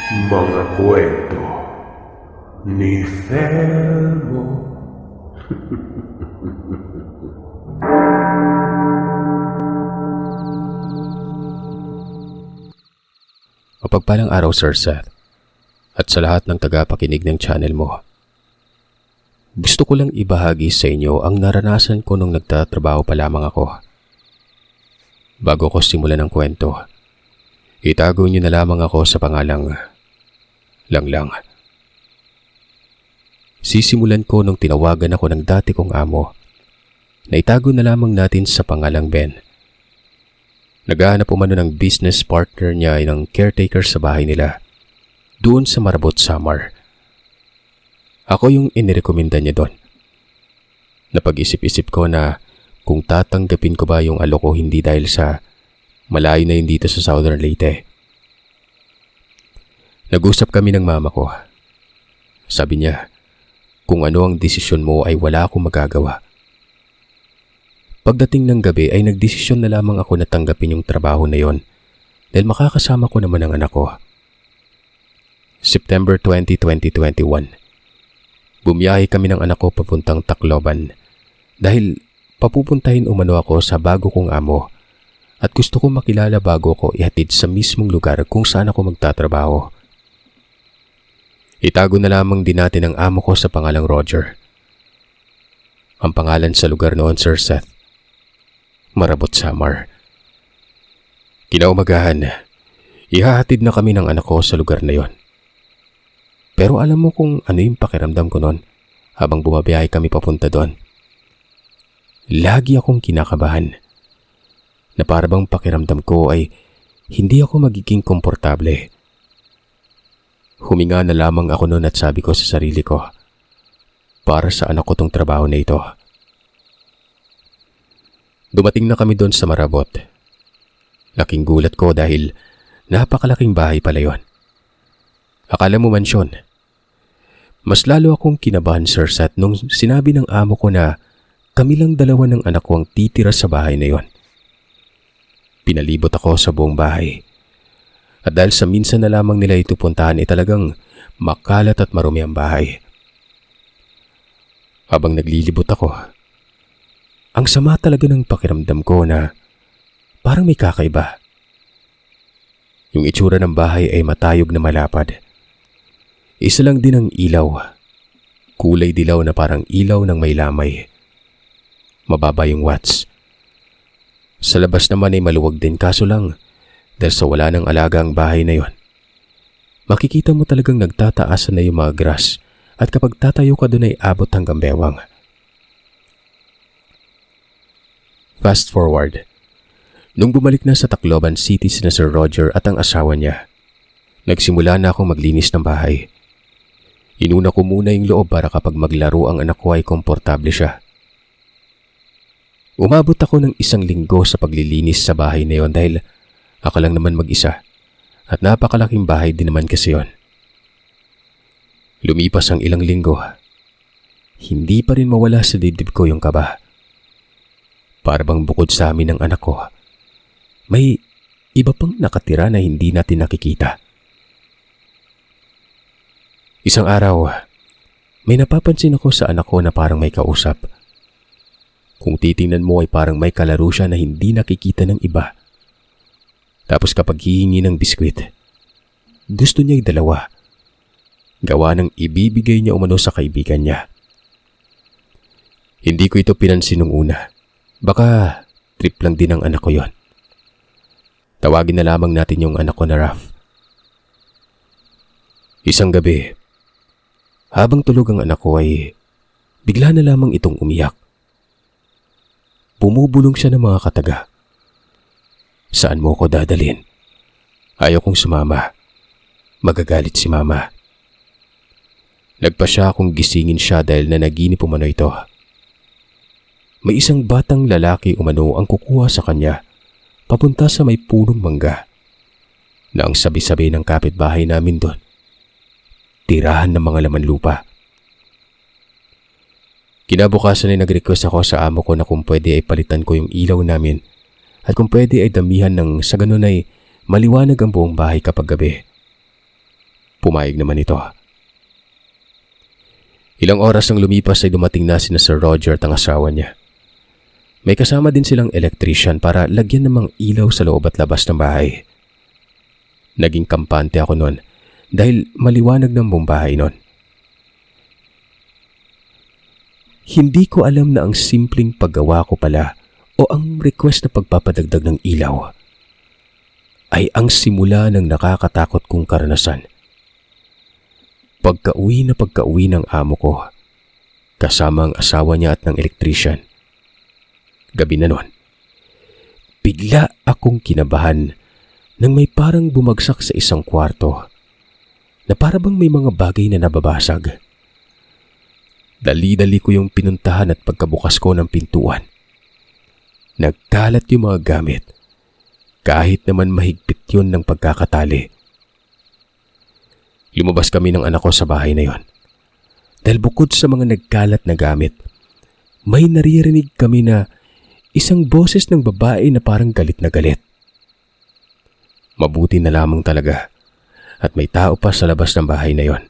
Mga kwento ni Felmo. Mapagpalang araw, Sir Seth, at sa lahat ng tagapakinig ng channel mo. Gusto ko lang ibahagi sa inyo ang naranasan ko nung nagtatrabaho pa lamang ako. Bago ko simulan ng kwento, itago niyo na lamang ako sa pangalang Langlang. Sisimulan ko nung tinawagan ako ng dati kong amo na itago na lamang natin sa pangalang Ben. Naghahanap umano ng business partner niya ay ng caretaker sa bahay nila doon sa Marabot, Samar. Ako yung inirekomenda niya doon. Napag-isip-isip ko na kung tatanggapin ko ba yung alok ko hindi dahil sa malayo na yun dito sa Southern Leyte. Nag-usap kami ng mama ko. Sabi niya, kung ano ang desisyon mo ay wala akong magagawa. Pagdating ng gabi ay nagdesisyon na lamang ako na tanggapin yung trabaho na yon dahil makakasama ko naman ang anak ko. September 20, 2021. Bumiyahe kami ng anak ko papuntang Tacloban dahil papupuntahin umano ako sa bago kong amo at gusto kong makilala bago ko ihatid sa mismong lugar kung saan ako magtatrabaho. Itago na lamang din natin ang amo ko sa pangalang Roger. Ang pangalan sa lugar noon, Sir Seth, Marabot, Samar. Kinaumagahan, ihahatid na kami ng anak ko sa lugar na yon. Pero alam mo kung ano yung pakiramdam ko noon habang bumabiyahe kami papunta doon. Lagi akong kinakabahan na parang pakiramdam ko ay hindi ako magiging komportable. Huminga na lamang ako noon at sabi ko sa sarili ko, para sa anak ko tong trabaho na ito. Dumating na kami doon sa Marabot. Laking gulat ko dahil napakalaking bahay pala yon. Akala mo mansyon. Mas lalo akong kinabahan, Sir Seth, nung sinabi ng amo ko na kami lang dalawa ng anak ko ang titira sa bahay na yon. Pinalibot ako sa buong bahay. At dahil sa minsan na lamang nila ito puntahan ay talagang makalat at marumi ang bahay. Habang naglilibot ako, ang sama talaga ng pakiramdam ko na parang may kakaiba. Yung itsura ng bahay ay matayog na malapad. Isa lang din ang ilaw. Kulay dilaw na parang ilaw ng may lamay. Mababa yung watts. Sa labas naman ay maluwag din kaso lang dahil sa wala ng alaga ang bahay na yon. Makikita mo talagang nagtataasan na yung mga grass at kapag tatayo ka doon ay abot hanggang bewang. Fast forward. Nung bumalik na sa Tacloban City sina Sir Roger at ang asawa niya, nagsimula na akong maglinis ng bahay. Inuna ko muna yung loob para kapag maglaro ang anak ko ay komportable siya. Umabot ako ng 1 linggo sa paglilinis sa bahay na yon dahil ako lang naman mag-isa at napakalaking bahay din naman kasi yon. Lumipas ang ilang linggo, hindi pa rin mawala sa dibdib ko yung kaba. Para bang bukod sa amin ng anak ko, may iba pang nakatira na hindi natin nakikita. Isang araw, may napapansin ako sa anak ko na parang may kausap. Kung titingnan mo ay parang may kalaro siya na hindi nakikita ng iba. Tapos kapag hihingi ng biskwit, gusto niya yung dalawa. Gawa ng ibibigay niya umano sa kaibigan niya. Hindi ko ito pinansin nung una. Baka trip lang din ng anak ko yon. Tawagin na lamang natin yung anak ko na Raf. Isang gabi, habang tulog ang anak ko ay bigla na lamang itong umiyak. Bumubulong siya ng mga kataga. Saan mo ko dadalhin? Ayaw kong sumama. Magagalit si mama. Nagpa siya akong gisingin siya dahil nanaginip umano ito. May isang batang lalaki umano ang kukuha sa kanya papunta sa may punong mangga na ang sabi-sabi ng kapitbahay namin doon. Tirahan ng mga laman lupa. Kinabukasan ay nag-request ako sa amo ko na kung pwede ay palitan ko yung ilaw namin at kung pwede ay damihan ng sa ganun ay maliwanag ang buong bahay kapag gabi. Pumayag naman ito. Ilang oras ang lumipas ay dumating na sina Sir Roger at ang asawa niya. May kasama din silang electrician para lagyan ng mga ilaw sa loob at labas ng bahay. Naging kampante ako noon dahil maliwanag ng buong bahay noon. Hindi ko alam na ang simpleng paggawa ko pala o ang request na pagpapadagdag ng ilaw ay ang simula ng nakakatakot kong karanasan. Pagka-uwi ng amo ko, kasama ang asawa niya at ng electrician. Gabi na noon, bigla akong kinabahan nang may parang bumagsak sa isang kwarto na para bang may mga bagay na nababasag. Dali-dali ko yung pinuntahan at pagkabukas ko ng pintuan. Nagkalat yung mga gamit, kahit naman mahigpit yun ng pagkakatali. Lumabas kami ng anak ko sa bahay na yon. Dahil bukod sa mga nagkalat na gamit, may naririnig kami na isang boses ng babae na parang galit na galit. Mabuti na lamang talaga at may tao pa sa labas ng bahay na yon.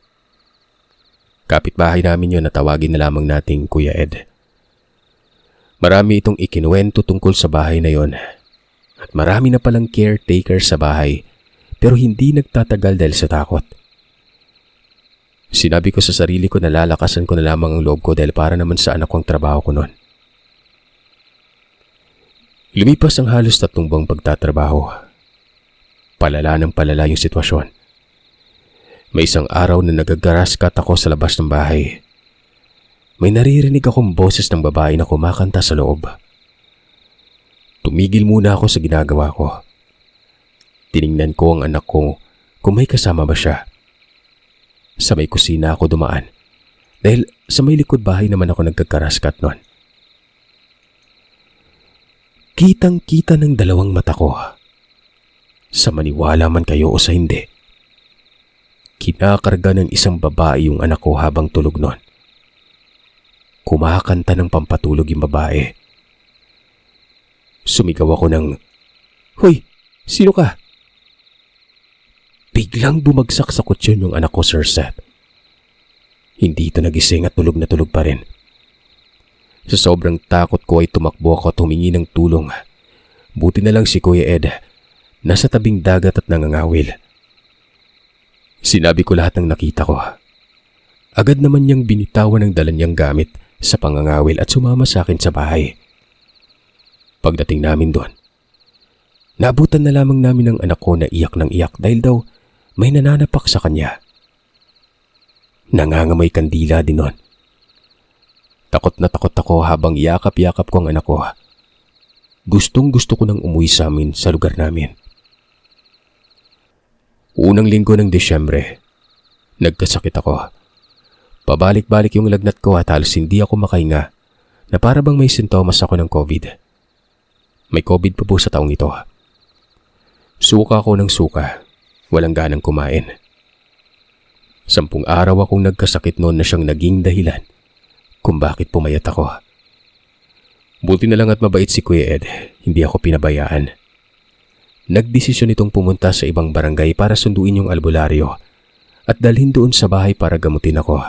Kapitbahay namin yon na tawagin na lamang nating Kuya Ed. Marami itong ikinuwento tungkol sa bahay na yon at marami na palang caretaker sa bahay pero hindi nagtatagal dahil sa takot. Sinabi ko sa sarili ko na lalakasan ko na lamang ang loob ko dahil para naman sa anak kong trabaho ko noon. Lumipas ang halos 3 buwang pagtatrabaho. Palala ng palala yung sitwasyon. May isang araw na nagagaraskat ako sa labas ng bahay. May naririnig akong boses ng babae na kumakanta sa loob. Tumigil muna ako sa ginagawa ko. Tiningnan ko ang anak ko kung may kasama ba siya. Sa may kusina ako dumaan dahil sa may likod bahay naman ako nagkakaraskat noon. Kitang-kita ng 2 mata ko. Sa maniwala man kayo o sa hindi, kinakarga ng isang babae yung anak ko habang tulog noon. Kumakanta ng pampatulog yung babae. Sumigaw ako ng, "Hoy, sino ka?" Biglang bumagsak sa kutsyon yung anak ko, Sir Seth. Hindi ito nagising at tulog na tulog pa rin. Sa sobrang takot ko ay tumakbo ako at humingi ng tulong. Buti na lang si Kuya Ed, nasa tabing dagat at nangangawil. Sinabi ko lahat ng nakita ko. Agad naman niyang binitawan ang dala niyang gamit sa pangangawil at sumama sa akin sa bahay. Pagdating namin doon, naabutan na lamang namin ang anak ko na iyak ng iyak dahil daw may nananapak sa kanya. Nangangamoy kandila din noon. Takot na takot ako habang yakap-yakap ko ang anak ko. Gustong-gusto ko nang umuwi sa amin sa lugar namin. Unang linggo ng Desyembre, nagkasakit ako. Pabalik-balik yung lagnat ko at halos hindi ako makahinga na para bang may sintomas ako ng COVID. May COVID pa po sa taong ito. Suka ako ng suka. Walang ganang kumain. 10 araw akong nagkasakit noon na siyang naging dahilan kung bakit pumayat ako. Buti na lang at mabait si Kuya Ed, hindi ako pinabayaan. Nagdesisyon itong pumunta sa ibang barangay para sunduin yung albularyo at dalhin doon sa bahay para gamutin ako.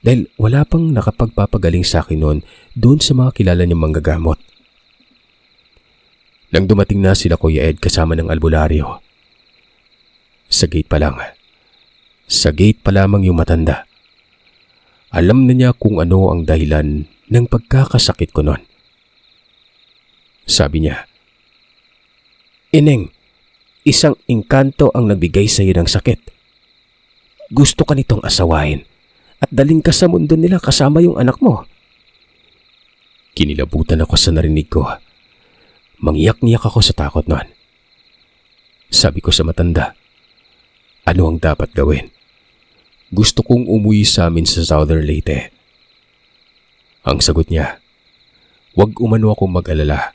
Dahil wala pang nakapagpapagaling sa akin noon doon sa mga kilala niyang manggagamot. Nang dumating na sila Kuya Ed kasama ng albularyo, sa gate pa lamang yung matanda. Alam na niya kung ano ang dahilan ng pagkakasakit ko noon. Sabi niya, "Ineng, isang engkanto ang nagbigay sa iyo ng sakit. Gusto ka nitong asawain at daling ka sa mundo nila kasama yung anak mo." Kinilabutan ako sa narinig ko. Mangyak-ngyak ako sa takot noon. Sabi ko sa matanda, "Ano ang dapat gawin? Gusto kong umuwi sa amin sa Southern Leyte." Ang sagot niya, "Huwag umano akong mag-alala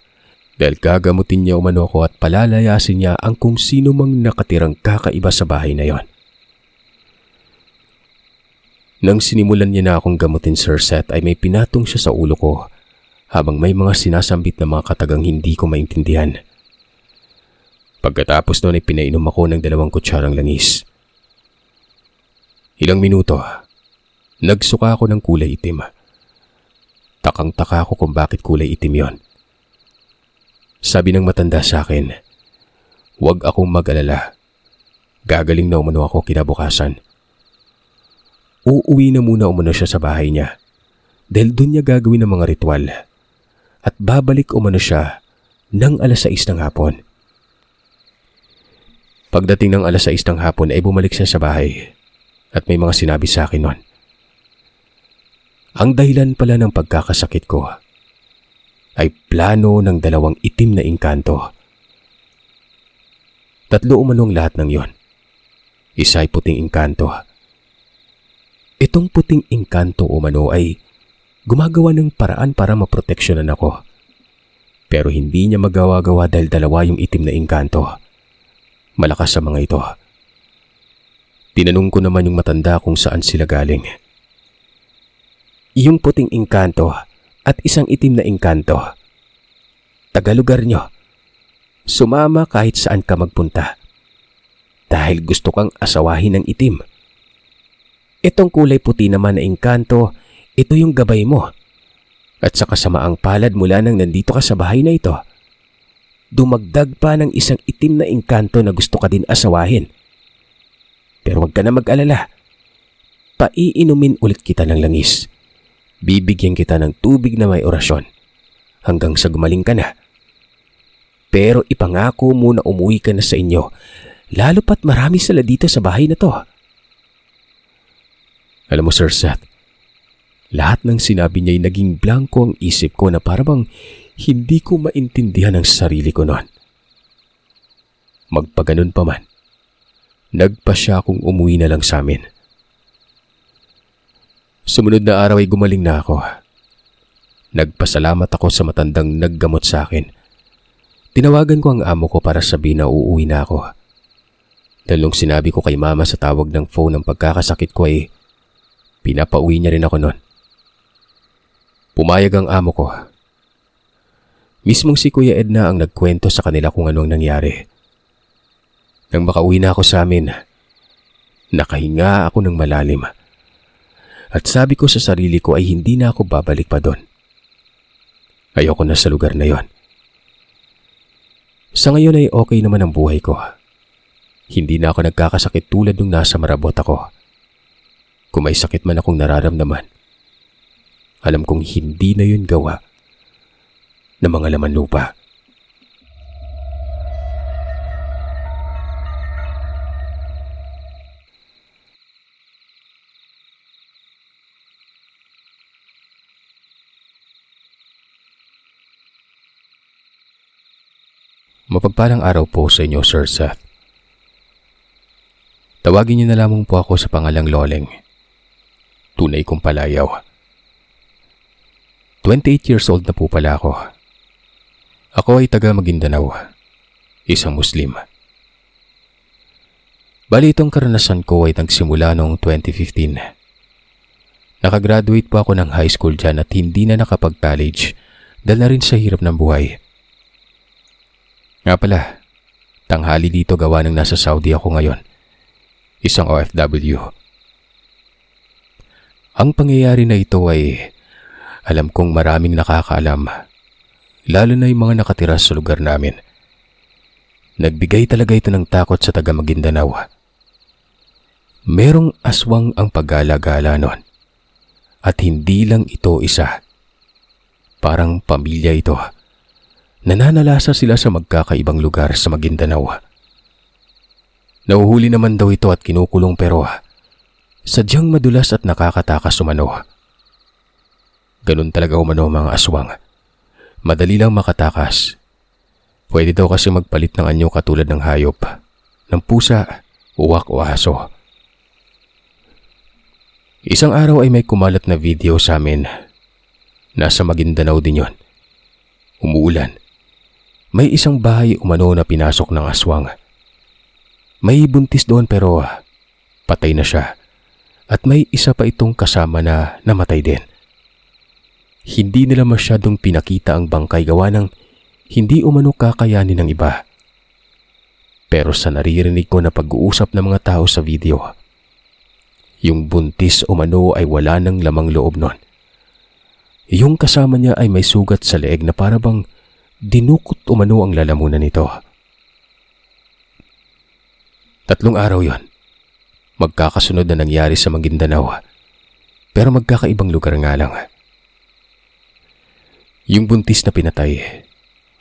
dahil gagamutin niya umano ako at palalayasin niya ang kung sino mang nakatirang kakaiba sa bahay na yon." Nang sinimulan niya na akong gamutin, Sir Seth, ay may pinatong siya sa ulo ko habang may mga sinasambit na mga katagang hindi ko maintindihan. Pagkatapos noon ay pinainom ako ng 2 kutsarang langis. Ilang minuto, nagsuka ako ng kulay itim. Takang-taka ako kung bakit kulay itim yon. Sabi ng matanda sa akin, huwag akong mag-alala. Gagaling na umano ako kinabukasan. Uuwi na muna umano siya sa bahay niya dahil doon niya gagawin ang mga ritual at babalik umano siya ng 6:00 ng hapon. Pagdating ng 6:00 ng hapon ay bumalik siya sa bahay at may mga sinabi sa akin noon. Ang dahilan pala ng pagkakasakit ko ay plano ng 2 itim na engkanto. 3 umanong lahat ng yon. Isa ay puting engkanto. Itong puting engkanto umano ay gumagawa ng paraan para maproteksyonan ako. Pero hindi niya magawa-gawa dahil 2 yung itim na engkanto. Malakas sa mga ito. Tinanong ko naman yung matanda kung saan sila galing. Yung puting engkanto at isang itim na engkanto. Tagalugar nyo. Sumama kahit saan ka magpunta. Dahil gusto kang asawahin ng itim. Itong kulay puti naman na engkanto, ito yung gabay mo. At sa kasamaang palad mula nang nandito ka sa bahay na ito, dumagdag pa ng isang itim na engkanto na gusto ka din asawahin. Pero huwag ka na mag-alala. Paiinumin ulit kita ng langis. Bibigyan kita ng tubig na may orasyon hanggang sa gumaling ka na. Pero ipangako mo na umuwi ka na sa inyo, lalo pat marami sila dito sa bahay na to. Alam mo, Sir Seth, lahat ng sinabi niya ay naging blanko ang isip ko na parang hindi ko maintindihan ang sarili ko noon. Magpaganon pa man, nagpasya akong umuwi na lang sa amin. Sumunod na araw ay gumaling na ako. Nagpasalamat ako sa matandang naggamot sa akin. Tinawagan ko ang amo ko para sabihin na uuwi na ako. Dahil nung sinabi ko kay mama sa tawag ng phone ng pagkakasakit ko ay pinapauwi niya rin ako noon. Pumayag ang amo ko. Mismong si Kuya Edna ang nagkwento sa kanila kung ano ang nangyari. Nang makauwi na ako sa amin, nakahinga ako ng malalim. At sabi ko sa sarili ko ay hindi na ako babalik pa doon. Ayoko na sa lugar na yon. Sa ngayon ay okay naman ang buhay ko. Hindi na ako nagkakasakit tulad nung nasa Marabot ako. Kung may sakit man akong nararamdaman, alam kong hindi na yun gawa ng mga laman lupa. Mapagpalang araw po sa inyo, Sir Seth. Tawagin niyo na lamang po ako sa pangalang Loleng. Tunay kong palayaw. 28 years old na po pala ako. Ako ay taga Maguindanao, isang Muslim. Bali itong karanasan ko ay nagsimula noong 2015. Nakagraduate po ako ng high school dyan at hindi na nakapag-college dahil na rin sa hirap ng buhay. Nga pala, tanghali dito gawa ng nasa Saudi ako ngayon. Isang OFW. Ang pangyayari na ito ay alam kong maraming nakakaalam, lalo na yung mga nakatira sa lugar namin. Nagbigay talaga ito ng takot sa taga Maguindanao. Merong aswang ang paggala-gala noon. At hindi lang ito isa. Parang pamilya ito. Nananalasa sila sa magkakaibang lugar sa Maguindanao. Nauhuli naman daw ito at kinukulong pero sadyang madulas at nakakatakas umano. Ganun talaga umano mga aswang. Madali lang makatakas. Pwede daw kasi magpalit ng anyo katulad ng hayop, ng pusa, uwak o aso. Isang araw ay may kumalat na video sa amin. Nasa Maguindanao din yon. Umuulan. May isang bahay umano na pinasok ng aswang. May buntis doon pero patay na siya. At may isa pa itong kasama na namatay din. Hindi nila masyadong pinakita ang bangkay gawa ng hindi umano kakayanin ng iba. Pero sa naririnig ko na pag-uusap ng mga tao sa video, Yung buntis umano ay wala ng lamang loob nun. Yung kasama niya ay may sugat sa leeg na para bang dinukot umano ang lalamunan nito. 3 araw yon. Magkakasunod na nangyari sa Maguindanao. Pero magkakaibang lugar nga lang. Yung buntis na pinatay.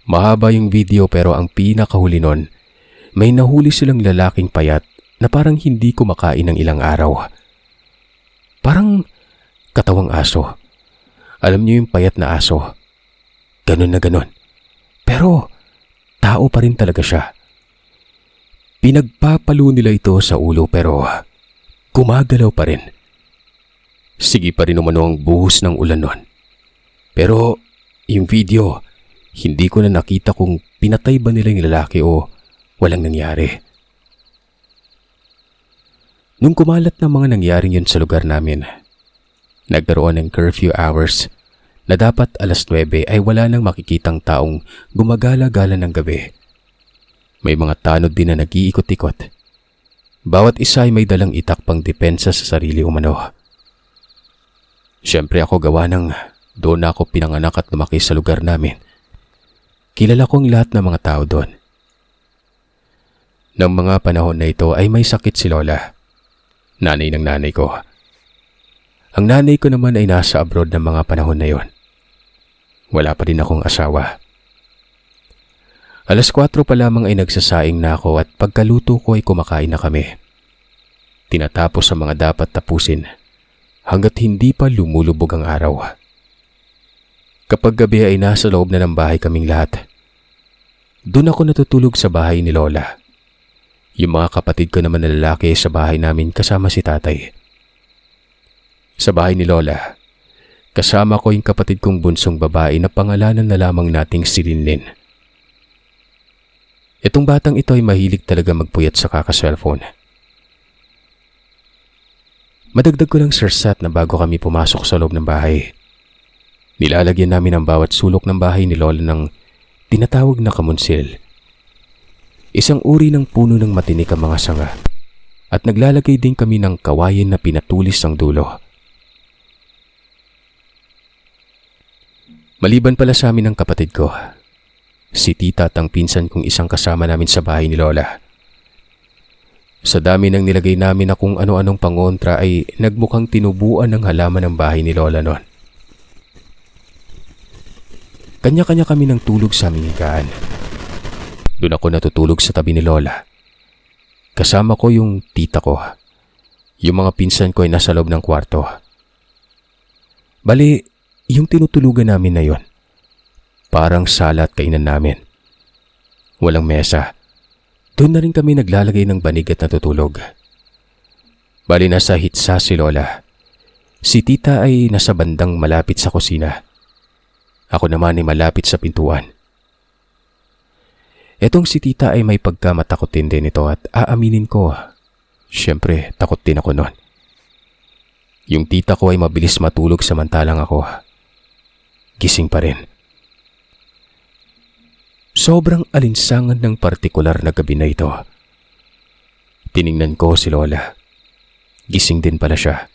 Mahaba yung video pero ang pinakahuli nun, may nahuli silang lalaking payat na parang hindi kumakain ng ilang araw. Parang katawang aso. Alam niyo yung payat na aso? Ganun na ganun. Pero tao pa rin talaga siya. Pinagpapalo nila ito sa ulo pero gumagalaw pa rin. Sige pa rin umano ang buhos ng ulan nun. Pero yung video, hindi ko na nakita kung pinatay ba nila yung lalaki o walang nangyari. Nung kumalat ng mga nangyaring yun sa lugar namin, nagkaroon ng curfew hours na dapat 9:00 ay wala nang makikitang taong gumagala-gala ng gabi. May mga tanod din na nag-iikot-ikot. Bawat isa ay may dalang itak pang depensa sa sarili umano. Siyempre ako gawa ng doon ako pinanganak at lumaki sa lugar namin. Kilala ko ang lahat ng mga tao doon. Nang mga panahon na ito ay may sakit si Lola, nanay ng nanay ko. Ang nanay ko naman ay nasa abroad ng mga panahon na yon. Wala pa din akong asawa. 4:00 pa lamang ay nagsasaing na ako at pagkaluto ko ay kumakain na kami. Tinatapos ang mga dapat tapusin hanggat hindi pa lumulubog ang araw. Kapag gabi ay nasa loob na ng bahay kaming lahat. Doon ako natutulog sa bahay ni Lola. Yung mga kapatid ko naman na lalaki sa bahay namin kasama si tatay. Sa bahay ni Lola, kasama ko yung kapatid kong bunsong babae na pangalanan na lamang nating si Linlin. Itong batang ito ay mahilig talaga magpuyat sa kaka-cellphone. Madagdag ko lang Sir Sat na bago kami pumasok sa loob ng bahay, nilalagyan namin ang bawat sulok ng bahay ni Lola ng tinatawag na kamunsil. Isang uri ng puno ng matinik ang mga sanga at naglalagay din kami ng kawayan na pinatulis ang dulo. Maliban pala sa amin ng kapatid ko, si tita at ang pinsan kong isang kasama namin sa bahay ni Lola. Sa dami ng nilagay namin na kung ano-anong pangontra ay nagmukhang tinubuan ng halaman ng bahay ni Lola noon. Kanya-kanya kami ng tulog sa aming higaan. Doon ako natutulog sa tabi ni Lola. Kasama ko yung tita ko. Yung mga pinsan ko ay nasa loob ng kwarto. Bali, yung tinutulugan namin na yon, parang sala at kainan namin. Walang mesa. Doon na rin kami naglalagay ng banig at natutulog. Bali nasa hitsa si Lola. Si tita ay nasa bandang malapit sa kusina. Ako naman ay malapit sa pintuan. Etong si tita ay may pagkamatakotin din ito at aaminin ko, syempre takot din ako noon. Yung tita ko ay mabilis matulog samantalang ako gising pa rin. Sobrang alinsangan ng partikular na gabi na ito. Tiningnan ko si Lola. Gising din pala siya.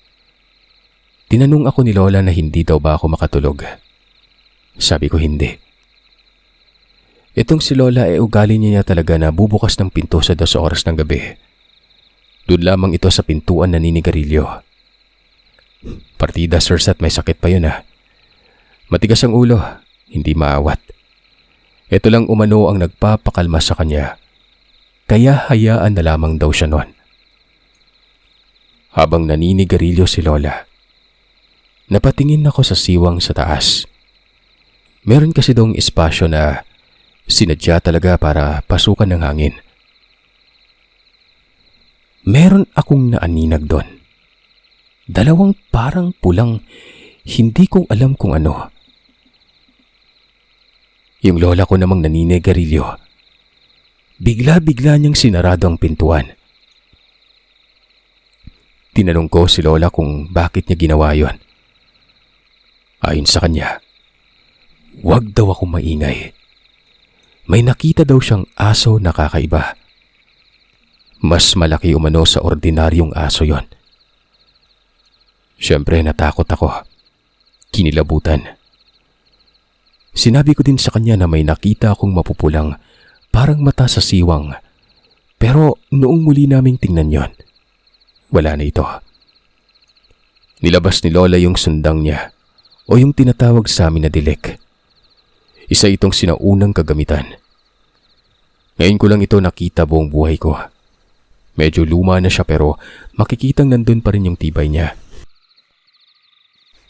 Tinanong ako ni Lola na hindi daw ba ako makatulog. Sabi ko hindi. Itong si Lola ay ugali niya talaga na bubukas ng pinto sa 2 oras ng gabi. Doon lamang ito sa pintuan naninigarilyo. Partida Sir Sat, may sakit pa yun ah. Matigas ang ulo, hindi maawat. Ito lang umano ang nagpapakalma sa kanya. Kaya hayaan na lamang daw siya noon. Habang naninigarilyo si Lola, napatingin ako sa siwang sa taas. Meron kasi dong espasyo na sinadya talaga para pasukan ng hangin. Meron akong naaninag doon. 2 parang pulang, hindi ko alam kung ano. Yung lola ko namang naninigarilyo. Bigla-bigla niyang sinarado ang pintuan. Tinanong ko si Lola kung bakit niya ginawa yon. Ayon sa kanya, wag daw akong maingay. May nakita daw siyang aso na kakaiba. Mas malaki umano sa ordinaryong aso yon. Siyempre natakot ako. Kinilabutan. Sinabi ko din sa kanya na may nakita akong mapupulang parang mata sa siwang. Pero noong muli naming tingnan yon, wala na ito. Nilabas ni Lola yung sundang niya o yung tinatawag sa amin na dilik. Isa itong sinaunang kagamitan. Ngayon ko lang ito nakita buong buhay ko. Medyo luma na siya pero makikitang nandun pa rin yung tibay niya.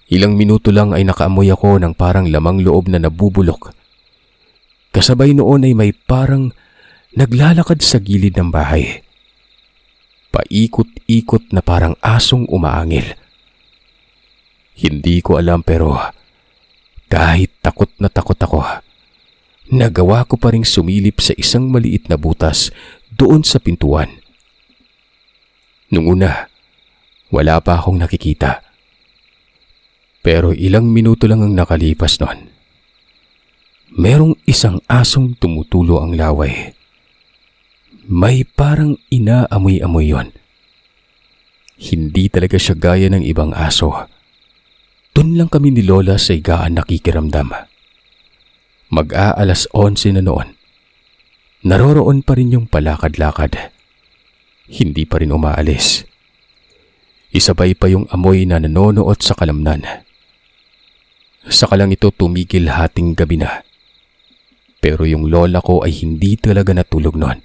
Ilang minuto lang ay nakaamoy ako ng parang lamang loob na nabubulok. Kasabay noon ay may parang naglalakad sa gilid ng bahay. Paikot-ikot na parang asong umaangil. Hindi ko alam pero kahit takot na takot ako, nagawa ko pa ring sumilip sa isang maliit na butas doon sa pintuan. Nung una, wala pa akong nakikita. Pero ilang minuto lang ang nakalipas noon. Merong isang asong tumutulo ang laway. May parang inaamoy-amoy yon. Hindi talaga siya gaya ng ibang aso. Doon lang kami ni Lola sa higaan nakikiramdam. Mag-aalas 11 na noon. Naroroon pa rin yung palakad-lakad. Hindi pa rin umaalis. Isabay pa yung amoy na nanonood sa kalamnan. Saka lang ito tumigil hating gabi na. Pero yung lola ko ay hindi talaga natulog noon.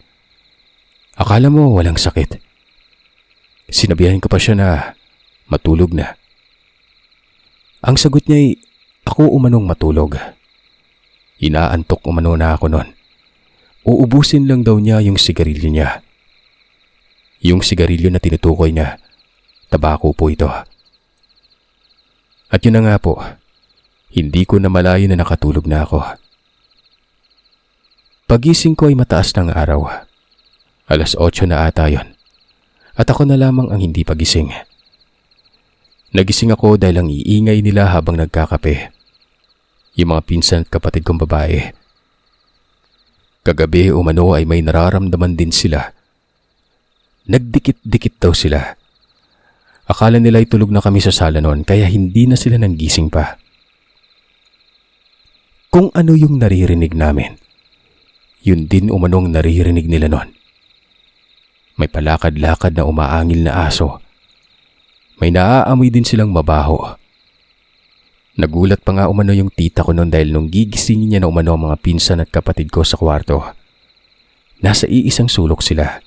Akala mo walang sakit. Sinabihan ko pa siya na matulog na. Ang sagot niya ay ako umanong matulog. Inaantok umano na ako noon. Uubusin lang daw niya yung sigarilyo niya. Yung sigarilyo na tinutukoy niya, tabako po ito. At yun na nga po, hindi ko namalayan na nakatulog na ako. Pagising ko ay mataas ng araw. Alas 8 na ata yon. At ako na lamang ang hindi pagising. Nagising ako dahil ang iingay nila habang nagkakape. Yung mga pinsan at kapatid kong babae. Kagabi umano ay may nararamdaman din sila. Nagdikit-dikit daw sila. Akala nila ay tulog na kami sa sala noon kaya hindi na sila nanggising pa. Kung ano yung naririnig namin, yun din umanong naririnig nila noon. May palakad-lakad na umaangil na aso. May naaamoy din silang mabaho. Nagulat pa nga umano yung tita ko noon dahil nung gigisingin niya na umano ang mga pinsan at kapatid ko sa kwarto. Nasa iisang sulok sila.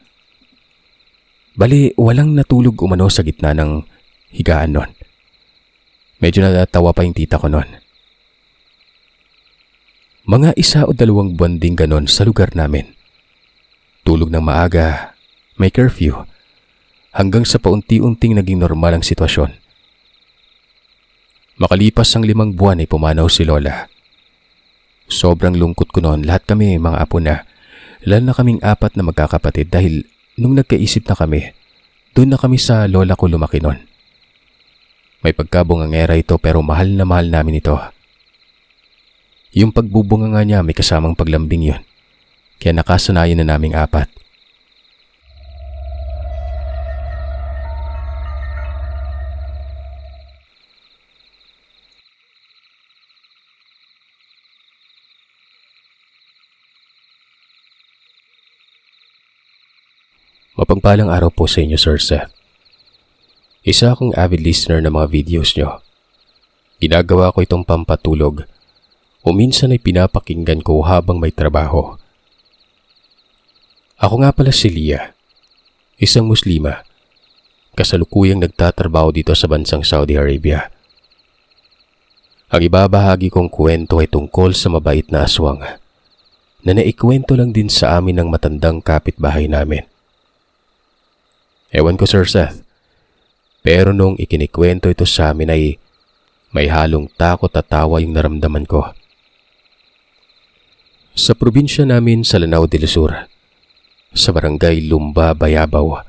Bali, walang natulog umano sa gitna ng higaan noon. Medyo natatawa pa yung tita ko noon. Mga 1 o 2 buwan din ganon sa lugar namin. Tulog ng maaga, may curfew, hanggang sa paunti-unting naging normal ang sitwasyon. Makalipas ang 5 buwan ay pumanaw si Lola. Sobrang lungkot ko noon, lahat kami mga apo na, lalo na kaming 4 na magkakapatid dahil nung nagkaisip na kami, doon na kami sa lola ko lumaki noon. May pagkabungangera ito pero mahal na mahal namin ito. Yung pagbubunga nga niya may kasamang paglambing yun. Kaya nakasanayan na naming 4. Mapagpalang araw po sa inyo, Sir Seth. Isa akong avid listener ng mga videos nyo. Ginagawa ko itong pampatulog o minsan ay pinapakinggan ko habang may trabaho. Ako nga pala si Leah, isang Muslima, kasalukuyang nagtatrabaho dito sa bansang Saudi Arabia. Ang ibabahagi kong kwento ay tungkol sa mabait na aswang na naikwento lang din sa amin ng matandang kapitbahay namin. Ewan ko, Sir Seth, pero nung ikinikwento ito sa amin ay may halong takot at tawa yung naramdaman ko. Sa probinsya namin sa Lanao del Sur, sa barangay Lumba, Bayabaw,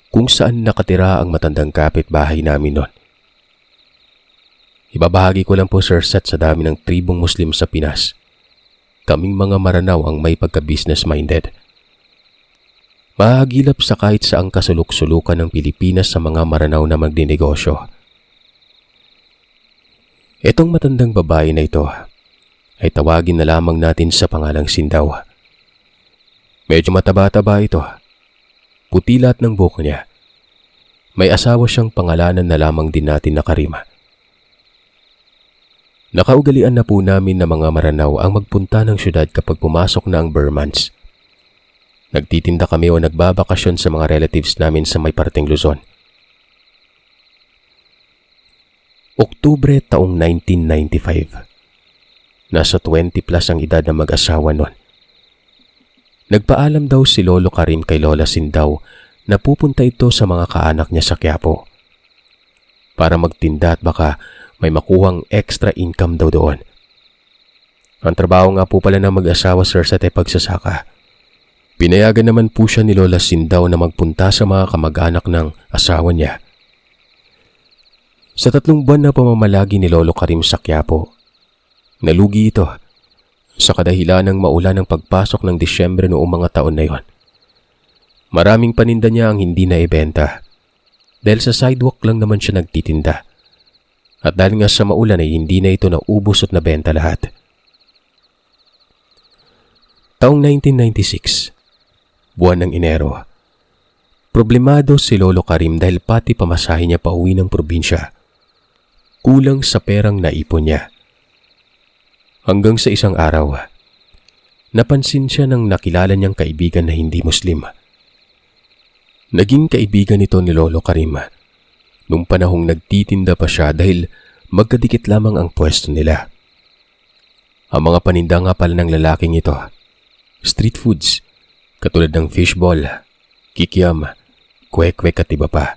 kung saan nakatira ang matandang kapitbahay namin noon. Ibabahagi ko lang po, Sir Seth, sa dami ng tribong Muslim sa Pinas. Kaming mga Maranao ang may pagka-business minded. Mahagilap sa kahit saang kasuluk-sulukan ng Pilipinas sa mga Maranao na magdinegosyo. Itong matandang babae na ito ay tawagin na lamang natin sa pangalang Sindaw. Medyo mataba-taba ito. Puti lahat ng buhok niya. May asawa siyang pangalanan na lamang din natin na Karim. Nakaugalian na po namin na mga Maranaw ang magpunta ng syudad kapag pumasok na ang Burr months. Nagtitinda kami o nagbabakasyon sa mga relatives namin sa may parteng Luzon. Oktubre taong 1995. Nasa 20 plus ang edad ng mag-asawa nun. Nagpaalam daw si Lolo Karim kay Lola Sindaw na pupunta ito sa mga kaanak niya sa Quiapo para magtinda at baka may makuhang extra income daw doon. Ang trabaho nga po pala ng mag-asawa, sir, sa pagsasaka. Pinayagan naman po siya ni Lola Sindaw na magpunta sa mga kamag-anak ng asawa niya. Sa 3 buwan na pamamalagi ni Lolo Karim sa Quiapo, nalugi ito sa kadahilan ng maulan ng pagpasok ng Disyembre noong mga taon na yon. Maraming paninda niya ang hindi na ibenta dahil sa sidewalk lang naman siya nagtitinda. At dahil nga sa maulan ay hindi na ito naubos at nabenta lahat. Taong 1996, buwan ng Enero, problemado si Lolo Karim dahil pati pamasahe niya pauwi ng probinsya. Kulang sa perang naipon niya. Hanggang sa isang araw, napansin siya ng nakilala niyang kaibigan na hindi Muslim. Naging kaibigan ito ni Lolo Karim nung panahong nagtitinda pa siya dahil magkadikit lamang ang pwesto nila. Ang mga paninda nga pala ng lalaking ito, street foods, katulad ng fishball, kikiam, kwek-kwek at iba pa.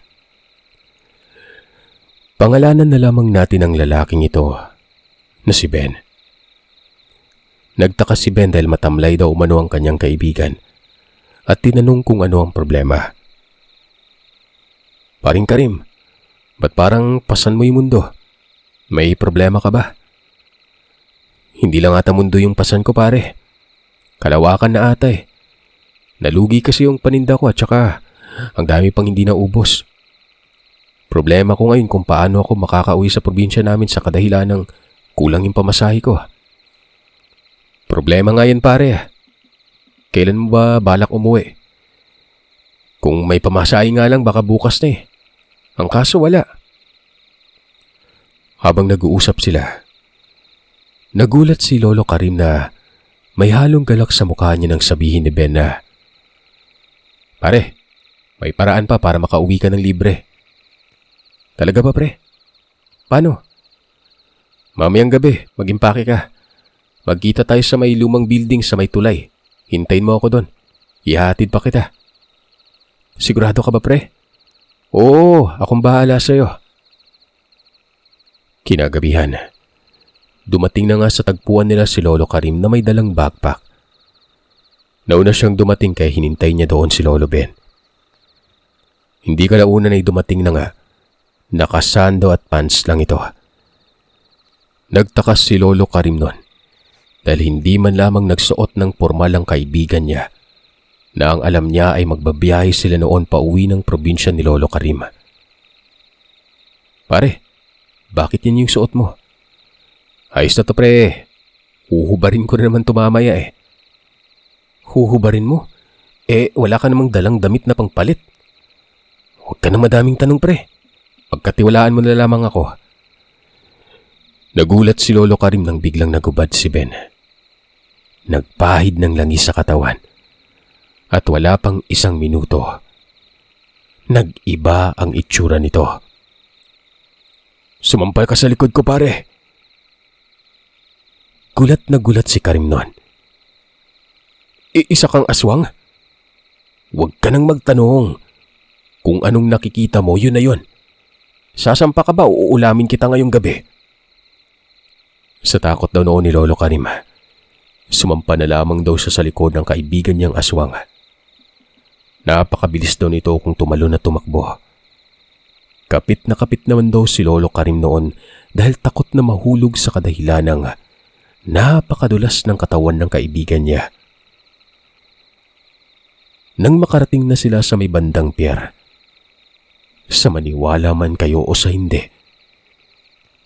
Pangalanan na lamang natin ang lalaking ito na si Ben. Nagtaka si Ben dahil matamlay daw umano ang kanyang kaibigan at tinanong kung ano ang problema. Paring Karim, ba't parang pasan mo yung mundo? May problema ka ba? Hindi lang ata mundo yung pasan ko, pare. Kalawakan na ata eh. Nalugi kasi yung paninda ko at saka ang dami pang hindi naubos. Problema ko ngayon kung paano ako makakauwi sa probinsya namin sa kadahilan ng kulang yung pamasahe ko. Problema nga yan, pare. Kailan mo ba balak umuwi? Kung may pamasahe nga lang baka bukas na eh. Ang kaso wala. Habang nag-uusap sila, nagulat si Lolo Karim na may halong galak sa mukha niya nang sabihin ni Ben na, "Pare, may paraan pa para makauwi ka ng libre." "Talaga ba, pre? Paano?" "Mamayang gabi, mag-impake ka. Magkita tayo sa may lumang building sa may tulay. Hintayin mo ako doon. Ihahatid pa kita." "Sigurado ka ba, pre?" "Oo, akong bahala sa'yo." Kinagabihan, dumating na nga sa tagpuan nila si Lolo Karim na may dalang backpack. Nauna siyang dumating kaya hinintay niya doon si Lolo Ben. Hindi kalaunan ay dumating na nga. Nakasando at pants lang ito. Nagtakas si Lolo Karim nun dahil hindi man lamang nagsuot ng pormal ang kaibigan niya na ang alam niya ay magbabiyahe sila noon pauwi ng probinsya ni Lolo Karim. "Pare, bakit yan yung suot mo?" "Ayos na to, pre. Huhubarin ko na naman tumamaya eh." "Huhubarin mo? Wala ka namang dalang damit na pangpalit." "Huwag ka na madaming tanong, pre. Pagkatiwalaan mo na lamang ako." Nagulat si Lolo Karim nang biglang nagubad si Ben. Nagpahid ng langis sa katawan. At wala pang 1 minuto, nag-iba ang itsura nito. "Sumampal ka sa likod ko, pare." Gulat na gulat si Karim noon. "Isa kang aswang? Huwag ka nang magtanong. Kung anong nakikita mo, yun na yun. Sasampa ka ba o uulamin kita ngayong gabi?" Sa takot daw noon ni Lolo Karim, sumampa na lamang daw siya sa likod ng kaibigan niyang aswang. Napakabilis daw nito kung tumalon na tumakbo. Kapit na kapit naman daw si Lolo Karim noon dahil takot na mahulog sa kadahilan ng napakadulas ng katawan ng kaibigan niya. Nang makarating na sila sa may bandang pier, sa maniwala man kayo o sa hindi,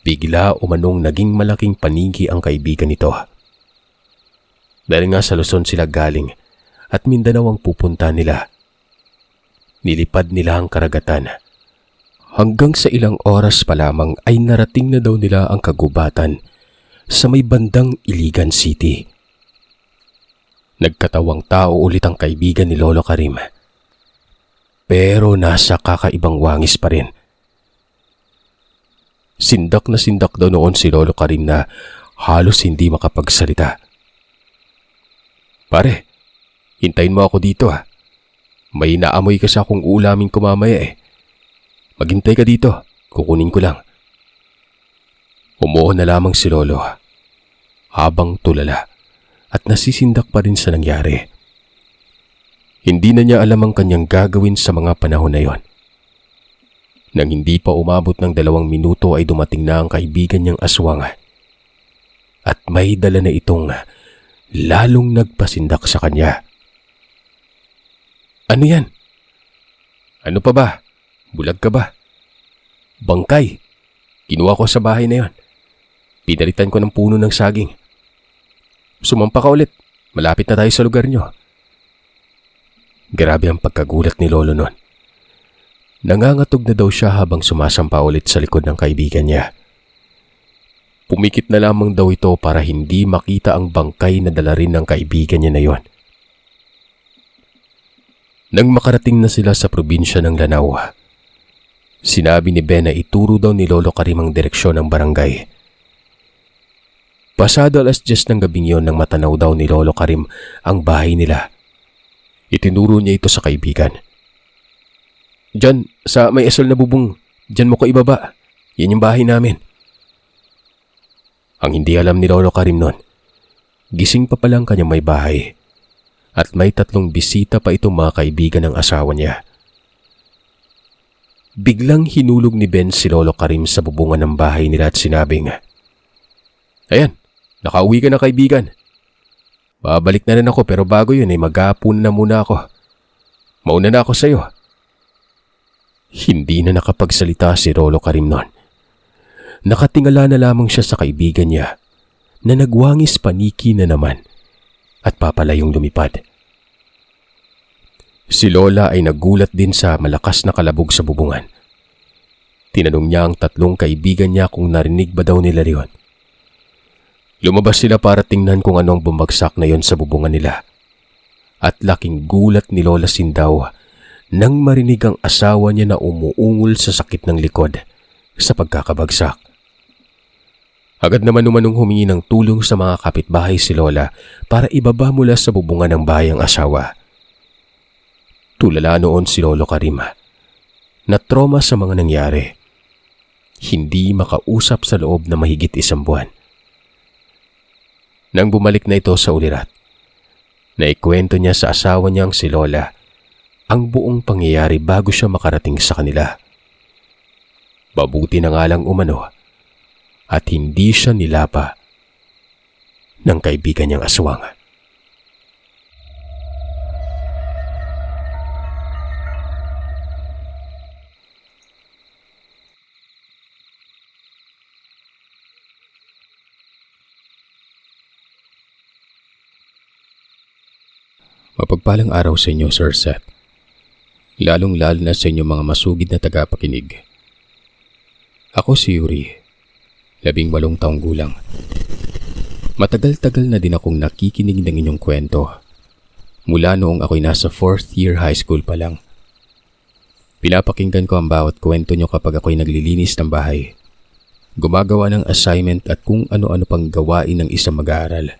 bigla umanong naging malaking paniki ang kaibigan nito. Dahil nga sa Luzon sila galing at Mindanao ang pupunta nila. Nilipad nila ang karagatan. Hanggang sa ilang oras pa lamang ay narating na daw nila ang kagubatan sa may bandang Iligan City. Nagkatawang tao ulit ang kaibigan ni Lolo Karim. Pero nasa kakaibang wangis pa rin. Sindak na sindak daw noon si Lolo Karim na halos hindi makapagsalita. Pare, hintayin mo ako dito ha. May naamoy kasi akong ulamin ko mamaya eh. Maghintay ka dito, kukunin ko lang. Umuo na lamang si Lolo habang tulala at nasisindak pa rin sa nangyari. Hindi na niya alam ang kanyang gagawin sa mga panahon na yon. Nang hindi pa umabot ng 2 minuto ay dumating na ang kaibigan niyang aswang. At may dala na itong lalong nagpasindak sa kanya. Ano yan? Ano pa ba? Bulag ka ba? Bangkay. Kinuha ko sa bahay na yon. Pinalitan ko ng puno ng saging. Sumampa ka ulit. Malapit na tayo sa lugar niyo. Grabe ang pagkagulat ni Lolo nun. Nangangatog na daw siya habang sumasampa ulit sa likod ng kaibigan niya. Pumikit na lamang daw ito para hindi makita ang bangkay na dala rin ng kaibigan niya na yon. Nang makarating na sila sa probinsya ng Lanao, sinabi ni Ben na ituro daw ni Lolo Karim ang direksyon ng barangay. Pasado 10:00 ng gabing yon nang matanaw daw ni Lolo Karim ang bahay nila. Itinuro niya ito sa kaibigan. Diyan, sa may asol na bubong, diyan mo ko ibaba. Yan yung bahay namin. Ang hindi alam ni Lolo Karim nun, gising pa palang kanyang may bahay at may 3 bisita pa itong mga kaibigan ng asawa niya. Biglang hinulog ni Ben si Lolo Karim sa bubungan ng bahay nila at sinabing, Ayan, nakauwi ka na kaibigan. Babalik na rin ako pero bago yun ay mag-aapon na muna ako. Mauna na ako sa iyo. Hindi na nakapagsalita si Lolo Karim nun. Nakatingala na lamang siya sa kaibigan niya na nagwangis paniki na naman at papalayong lumipad. Si Lola ay nagulat din sa malakas na kalabog sa bubungan. Tinanong niya ang 3 kaibigan niya kung narinig ba daw nila riyon. Lumabas sila para tingnan kung anong bumagsak na yon sa bubungan nila. At laking gulat ni Lola Sindaw nang marinig ang asawa niya na umuungol sa sakit ng likod sa pagkakabagsak. Agad naman umanong humingi ng tulong sa mga kapitbahay si Lola para ibaba mula sa bubungan ng bahay ang asawa. Tulala noon si Lolo Karim na trauma sa mga nangyari. Hindi makausap sa loob na mahigit 1 buwan. Nang bumalik na ito sa ulirat, naikwento niya sa asawa niyang si Lola ang buong pangyayari bago siya makarating sa kanila. Mabuti na nga lang umano at hindi siya nilapa ng kaibigan niyang aswang. Mapagpalang araw sa inyo, Sir Seth. Lalong-lalo na sa inyo mga masugid na tagapakinig. Ako si Yuri, 18 taong gulang. Matagal-tagal na din akong nakikinig ng inyong kwento. Mula noong ako'y nasa 4th year high school pa lang. Pinapakinggan ko ang bawat kwento nyo kapag ako'y naglilinis ng bahay, gumagawa ng assignment at kung ano-ano pang gawain ng isang mag-aaral.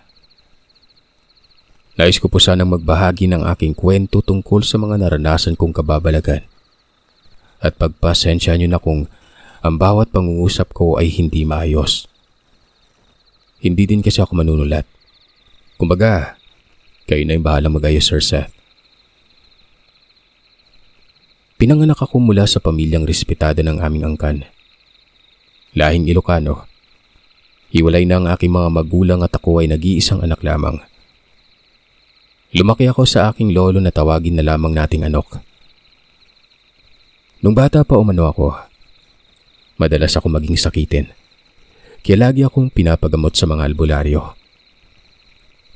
Nais ko po sanang magbahagi ng aking kwento tungkol sa mga naranasan kong kababalagan. At pagpasensya nyo na kung ang bawat pangungusap ko ay hindi maayos. Hindi din kasi ako manunulat. Kumbaga, kayo na yung bahalang mag-ayos, Sir Seth. Pinanganak ako mula sa pamilyang respetada ng aming angkan. Lahing Ilocano. Hiwalay na ang aking mga magulang at ako ay nag-iisang anak lamang. Lumaki ako sa aking lolo na tawagin na lamang nating Anok. Nung bata pa umano ako, madalas ako maging sakitin. kaya lagi akong pinapagamot sa mga albularyo.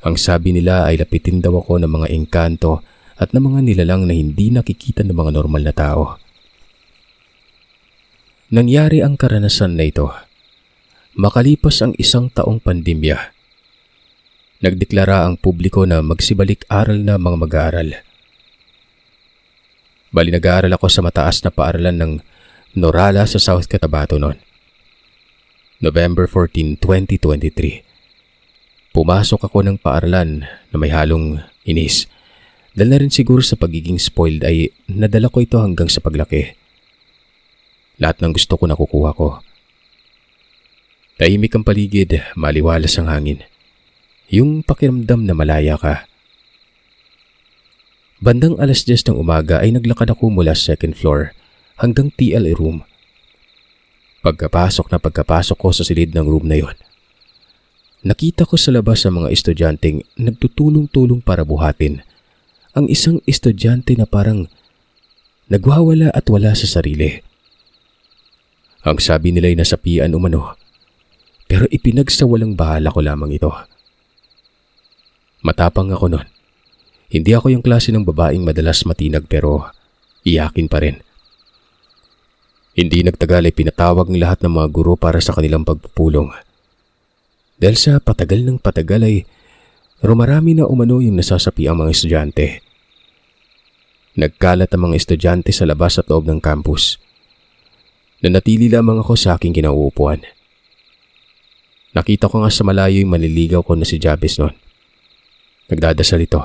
Ang sabi nila ay lapitin daw ako ng mga engkanto at ng mga nilalang na hindi nakikita ng mga normal na tao. Nangyari ang karanasan na ito. Makalipas ang 1 taong pandemya, nagdeklara ang publiko na magsibalik-aral na mga mag-aaral. Bali nag-aaral ako sa mataas na paaralan ng Norala sa South Cotabato noon. November 14, 2023. Pumasok ako ng paaralan na may halong inis. Dahil na rin siguro sa pagiging spoiled ay nadala ko ito hanggang sa paglaki. Lahat ng gusto ko nakukuha ko. Tahimik ang paligid, maliwalas ang hangin. Yung pakiramdam na malaya ka. Bandang 10:00 ng umaga ay naglakad ako mula sa 2nd floor hanggang TL room. Pagkapasok ko sa silid ng room na yon, nakita ko sa labas ang mga estudyanteng nagtutulong-tulong para buhatin ang isang estudyante na parang nagwawala at wala sa sarili. Ang sabi nila ay nasapian umano, pero ipinagsawalang bahala ko lamang ito. Matapang ako noon. Hindi ako yung klase ng babaeng madalas matinag pero iyakin pa rin. Hindi nagtagal ay pinatawag ng lahat ng mga guro para sa kanilang pagpupulong. Dahil sa patagal ng patagal ay rumarami na umano yung nasasapi ang mga estudyante. Nagkalat ang mga estudyante sa labas at loob ng campus. Nanatili lamang ako sa aking kinauupuan. Nakita ko nga sa malayo yung manliligaw ko na si Jabez noon. Nagdadasal ito.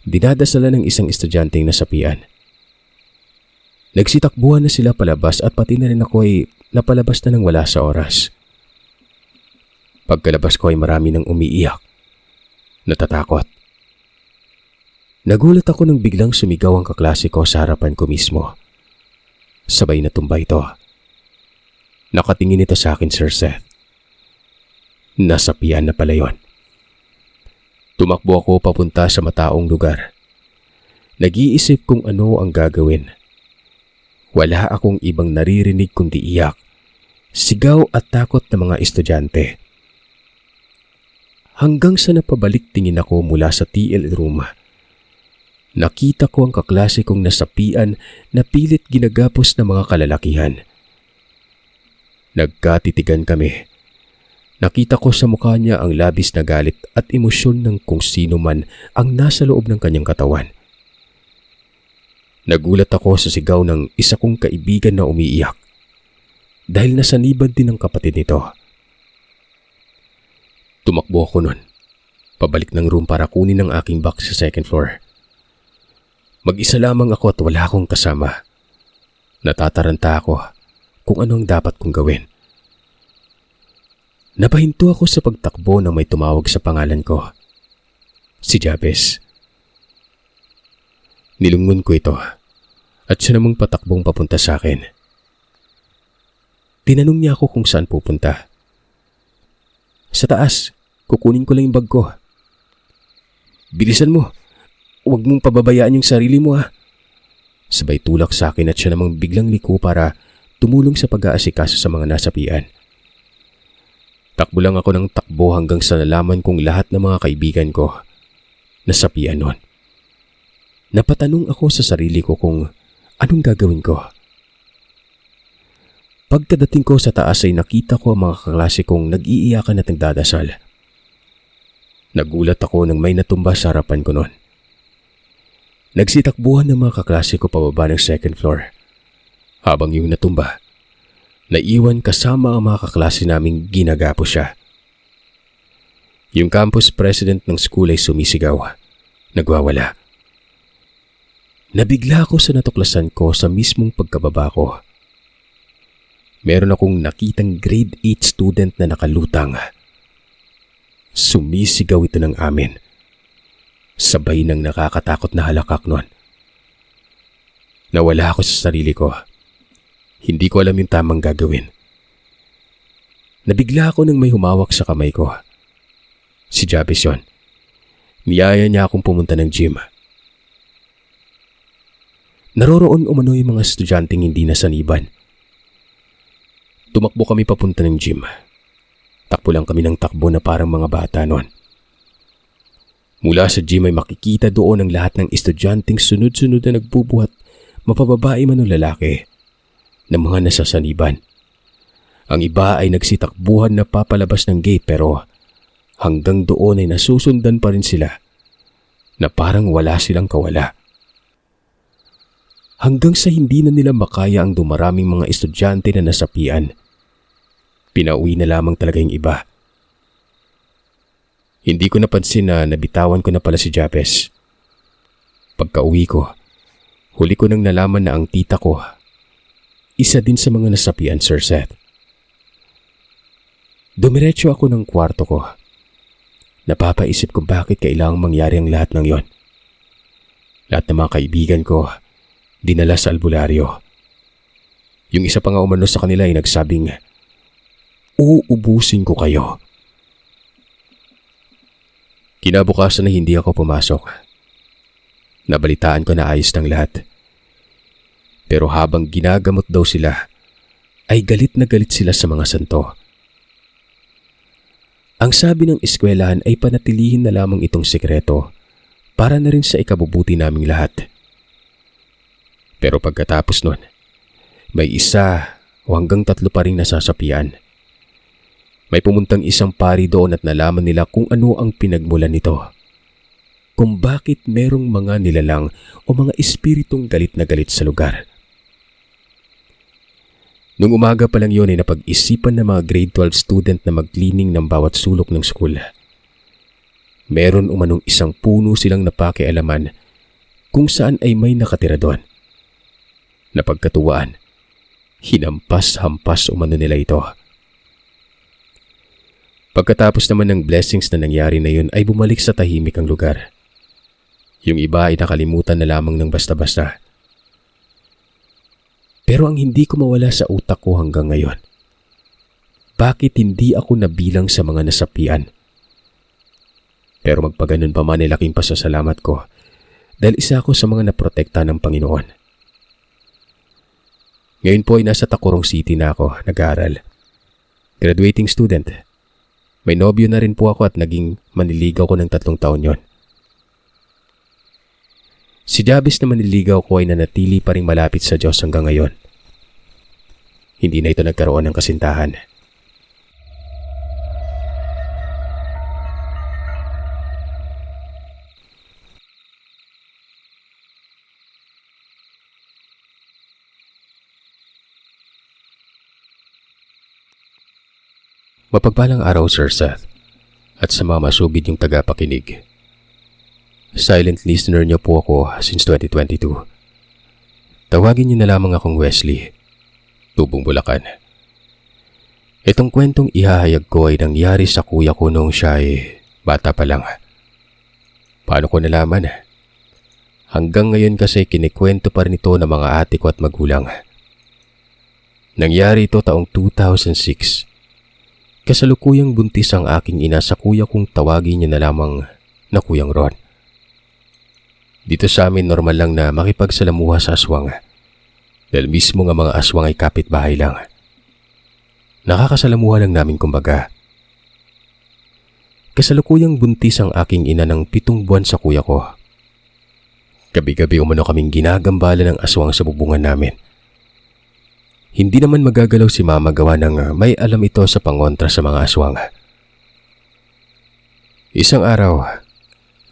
Dinadasalan ng isang estudyanteng nasapian. Nagsitakbuhan na sila palabas at pati na rin ako ay napalabas na nang wala sa oras. Pagkalabas ko ay marami nang umiiyak. Natatakot. Nagulat ako nang biglang sumigaw ang kaklase ko sa harapan ko mismo. Sabay na tumba ito. Nakatingin ito sa akin, Sir Seth. Nasapian na pala yon. Tumakbo ako papunta sa mataong lugar. Nag-iisip kung ano ang gagawin. Wala akong ibang naririnig kundi iyak, sigaw at takot ng mga estudyante. Hanggang sa napabalik tingin ako mula sa TL room. Nakita ko ang kaklase kong nasapian na pilit ginagapos ng mga kalalakihan. Nagkatitigan kami. Nakita ko sa mukha niya ang labis na galit at emosyon ng kung sino man ang nasa loob ng kanyang katawan. Nagulat ako sa sigaw ng isa kong kaibigan na umiiyak dahil nasanibad din ang kapatid nito. Tumakbo ako nun, pabalik ng room para kunin ang aking box sa 2nd floor. Mag-isa lamang ako at wala akong kasama. Natataranta ako kung ano ang dapat kong gawin. Napahinto ako sa pagtakbo nang may tumawag sa pangalan ko. Si Jabez. Nilungon ko ito at siya namang patakbong papunta sa akin. Tinanong niya ako kung saan pupunta. Sa taas, kukunin ko lang yung bag ko. Bilisan mo, huwag mong pababayaan yung sarili mo ha. Sabay tulak sa akin at siya namang biglang liko para tumulong sa pag-aasikaso sa mga nasapian. Takbo lang ako ng takbo hanggang sa nalaman kong lahat ng mga kaibigan ko nasapian nun. Napatanong ako sa sarili ko kung anong gagawin ko. Pagkadating ko sa taas ay nakita ko ang mga kaklase kong nag-iiyakan at nagdadasal. Nagulat ako nang may natumba sa harapan ko noon. Nagsitakbuhan ng mga kaklase ko pababa ng 2nd floor. Habang yung natumba, naiwan kasama ang mga kaklase naming ginagapo siya. Yung campus president ng school ay sumisigaw. Nagwawala. Nabigla ako sa natuklasan ko sa mismong pagkababa ko. Meron akong nakitang grade 8 student na nakalutang. Sumisigaw ito ng amin. Sabay ng nakakatakot na halakak nun. Nawala ako sa sarili ko. Hindi ko alam yung tamang gagawin. Nabigla ako nang may humawak sa kamay ko. Si Jabez yun. Niyaya niya akong pumunta ng gym. Naroroon umano yung mga estudyanteng hindi nasaniban. Tumakbo kami papunta ng gym. Takbo lang kami ng takbo na parang mga bata noon. Mula sa gym ay makikita doon ang lahat ng estudyanteng sunod-sunod na nagbubuhat, mapababae man o lalaki, ng mga nasasaniban. Ang iba ay nagsitakbuhan na papalabas ng gate pero hanggang doon ay nasusundan pa rin sila na parang wala silang kawala. Hanggang sa hindi na nila makaya ang dumaraming mga estudyante na nasapian, pinauwi na lamang talaga yung iba. Hindi ko napansin na nabitawan ko na pala si Jabez. Pagka-uwi ko, huli ko nang nalaman na ang tita ko, isa din sa mga nasapian, Sir Seth. Dumiretso ako ng kwarto ko. Napapaisip kung bakit kailangang mangyari ang lahat ng yon. Lahat ng mga kaibigan ko, dinala sa albularyo. Yung isa pa nga umano sa kanila ay nagsabing, uubusin ko kayo. Kinabukasan na hindi ako pumasok. Nabalitaan ko na ayos ng lahat. Pero habang ginagamot daw sila, ay galit na galit sila sa mga santo. Ang sabi ng eskwelahan ay panatilihin na lamang itong sekreto para na rin sa ikabubuti naming lahat. Pero pagkatapos nun, may isa o hanggang 3 pa rin nasasapian. May pumuntang isang pari doon at nalaman nila kung ano ang pinagmulan nito. Kung bakit merong mga nilalang o mga espiritong galit na galit sa lugar. Nung umaga pa lang yun ay napag-isipan ng mga grade 12 student na mag-cleaning ng bawat sulok ng school. Meron umanong isang puno silang napakialaman kung saan ay may nakatira doon. Napagkatuwaan, hinampas-hampas umano nila ito. Pagkatapos naman ng blessings na nangyari na yun ay bumalik sa tahimik ang lugar. Yung iba ay nakalimutan na lamang ng basta-basta. Pero ang hindi ko mawala sa utak ko hanggang ngayon, bakit hindi ako nabilang sa mga nasapian? Pero magpaganon pa man ay laking pasasalamat ko dahil isa ako sa mga naprotekta ng Panginoon. Ngayon po ay nasa Tacurong City na ako nag-aaral. Graduating student. May nobyo na rin po ako at naging manliligaw ko ng 3 taon yon. Si Jabez na manliligaw ko ay nanatili pa rin malapit sa Diyos hanggang ngayon. Hindi na ito nagkaroon ng kasintahan. Mapagpalang araw, Sir Seth, at sa mga masugid yung tagapakinig. Silent listener niyo po ako since 2022. Tawagin niyo na lamang akong Wesley, Tubong Bulacan. Itong kwentong ihahayag ko ay nangyari sa kuya ko noong siya ay bata pa lang. Paano ko nalaman? Hanggang ngayon kasi kinikwento pa rin ito ng mga ate ko at magulang. Nangyari ito taong 2006. Kasalukuyang buntis ang aking ina sa kuya kong tawagin niya na lamang na Kuyang Ron. Dito sa amin normal lang na makipagsalamuha sa aswang. Dahil mismo nga mga aswang ay kapitbahay lang. Nakakasalamuha lang namin kumbaga. Kasalukuyang buntis ang aking ina ng 7 buwan sa kuya ko. Gabi-gabi umano kaming ginagambala ng aswang sa bubungan namin. Hindi naman magagalaw si mama gawa ng may alam ito sa pangontra sa mga aswang. Isang araw,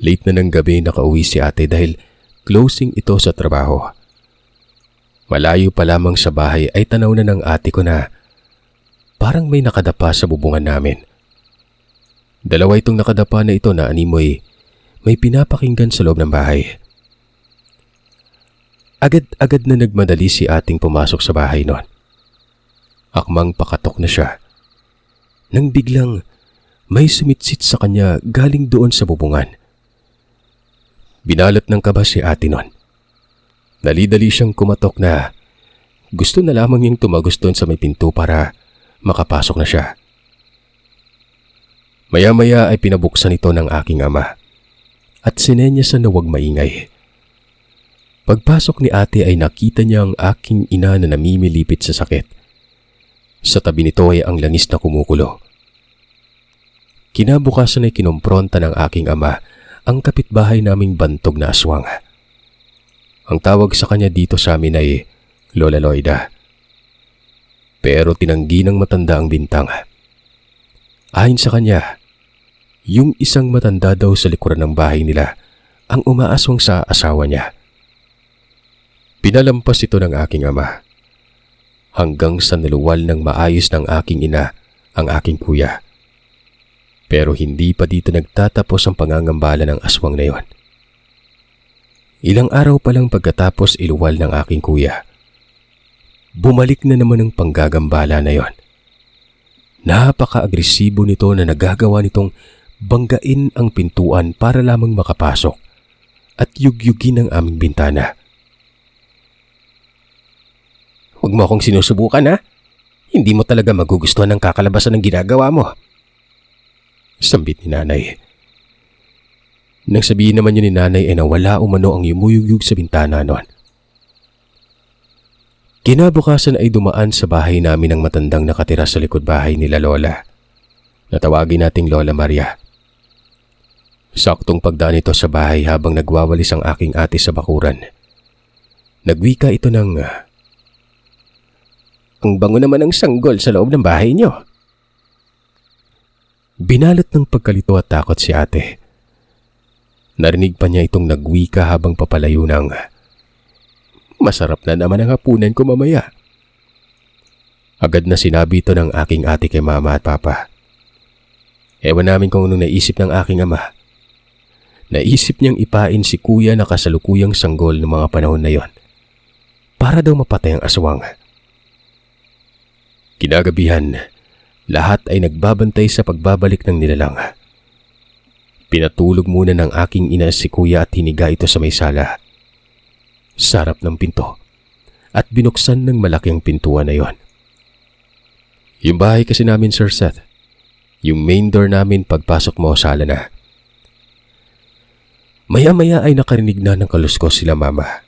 late na ng gabi nakauwi si ate dahil closing ito sa trabaho. Malayo pa lamang sa bahay ay tanaw na ng ate ko na parang may nakadapa sa bubungan namin. 2 itong nakadapa na ito na animoy may pinapakinggan sa loob ng bahay. Agad-agad na nagmadali si ating pumasok sa bahay noon. Akmang pakatok na siya. Nang biglang may sumitsit sa kanya galing doon sa bubungan. Binalot ng kaba si ate noon. Dali-dali siyang kumatok na gusto na lamang niyang tumagos doon sa may pinto para makapasok na siya. Maya-maya ay pinabuksan ito ng aking ama at sinenyasan na huwag maingay. Pagpasok ni ate ay nakita niya ang aking ina na namimilipit sa sakit. Sa tabi nito ay ang langis na kumukulo. Kinabukasan ay kinumpronta ng aking ama ang kapitbahay naming bantog na aswang. Ang tawag sa kanya dito sa amin ay Lola Loida. Pero tinanggi ng matanda ang bintang. Ayon sa kanya, yung isang matanda daw sa likuran ng bahay nila ang umaaswang sa asawa niya. Pinalampas ito ng aking ama hanggang sa naluwal ng maayos ng aking ina ang aking kuya. Pero hindi pa dito nagtatapos ang pangangambala ng aswang na yon. Ilang araw pa lang pagkatapos iluwal ng aking kuya, bumalik na naman ang panggagambala na yon. Napaka-agresibo nito na nagagawa nitong banggain ang pintuan para lamang makapasok at yugyugin ang aming bintana. "Huwag mo akong sinusubukan, ha? Hindi mo talaga magugustuhan ang kakalabasan ng ginagawa mo," sambit ni nanay. Nang sabihin naman yun ni nanay ay nawala umano ang yumuyugyug sa bintana noon. Kinabukasan ay dumaan sa bahay namin ang matandang nakatira sa likod bahay nila Lola. Natawagin nating Lola Maria. Saktong pagdaan ito sa bahay habang nagwawalis ang aking ate sa bakuran. Nagwika ito ng, "Ang bango naman ng sanggol sa loob ng bahay niyo." Binalot ng pagkalito at takot si ate. Narinig pa niya itong nagwika habang papalayo ng, "Masarap na naman ang hapunan ko mamaya." Agad na sinabi ito ng aking ate kay mama at papa. Ewan namin kung anong naisip ng aking ama. Naisip niyang ipain si kuya na kasalukuyang sanggol ng mga panahon na yon para daw mapatay ang aswang. Kinagabihan, lahat ay nagbabantay sa pagbabalik ng nilalang. Pinatulog muna ng aking ina si kuya at hiniga ito sa may sala, sa harap ng pinto, at binuksan ng malaking pintuan na yon. Yung bahay kasi namin, Sir Seth, yung main door namin pagpasok mo sala na. Maya-maya ay nakarinig na ng kaluskos sila mama.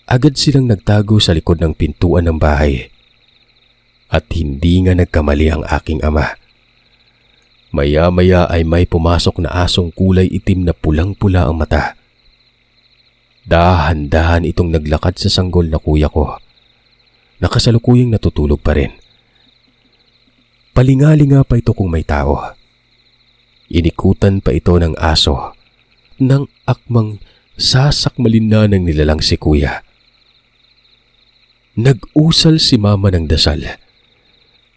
Agad silang nagtago sa likod ng pintuan ng bahay. At hindi nga nagkamali ang aking ama. Maya-maya ay may pumasok na asong kulay itim na pulang-pula ang mata. Dahan-dahan itong naglakad sa sanggol na kuya ko. Nakasalukuyang natutulog pa rin. Palingalinga pa ito kung may tao. Inikutan pa ito ng aso nang akmang sasakmalin na ng nilalang si kuya. Nag-usal si mama ng dasal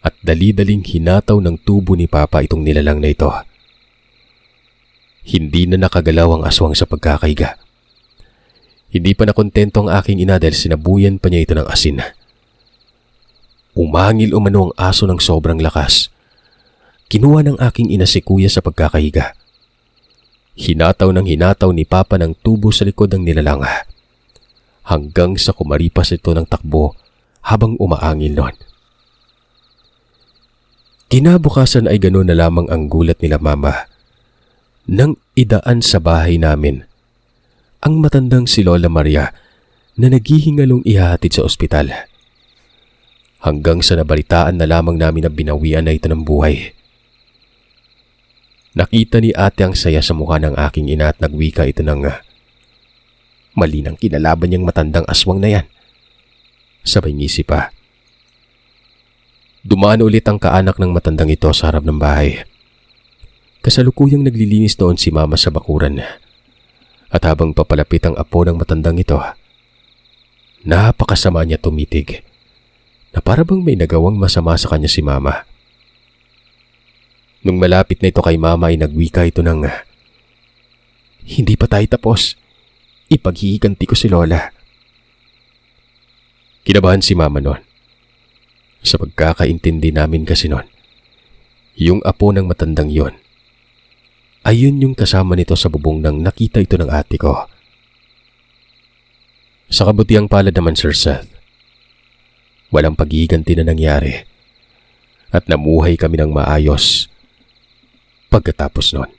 at dali-daling hinataw ng tubo ni papa itong nilalang na ito. Hindi na nakagalaw ang aswang sa pagkakaiga. Hindi pa nakontento ang aking ina dahil sinabuyan pa niya ito ng asin. Umangil umano ang aso ng sobrang lakas. Kinuha ng aking ina si kuya sa pagkakahiga. Hinataw ni papa ng tubo sa likod ng nilalang hanggang sa kumaripas ito ng takbo habang umaangil noon. Kinabukasan ay gano'n na lamang ang gulat nila mama nang idaan sa bahay namin ang matandang si Lola Maria na naghihingalong ihahatid sa ospital. Hanggang sa nabalitaan na lamang namin na binawian na ito ng buhay. Nakita ni ate ang saya sa mukha ng aking ina at nagwika ito ng, "Mali nang kinalaban niyang matandang aswang na yan." Sabay ngisi pa. Dumaan ulit ang kaanak ng matandang ito sa harap ng bahay. Kasalukuyang naglilinis noon si mama sa bakuran. At habang papalapit ang apo ng matandang ito, napakasama niya tumitig na para bang may nagawang masama sa kanya si mama. Nung malapit na ito kay mama ay nagwika ito ng, "Hindi pa tayo tapos. Ipaghihiganti ko si Lola." Kinabahan si mama noon. Sa pagkakaintindi namin kasi noon, yung apo ng matandang yon, ayun yung kasama nito sa bubong nang nakita ito ng ate ko. Sa kabutiang palad naman, Sir Seth, walang paghihiganti na nangyari at namuhay kami ng maayos pagkatapos noon.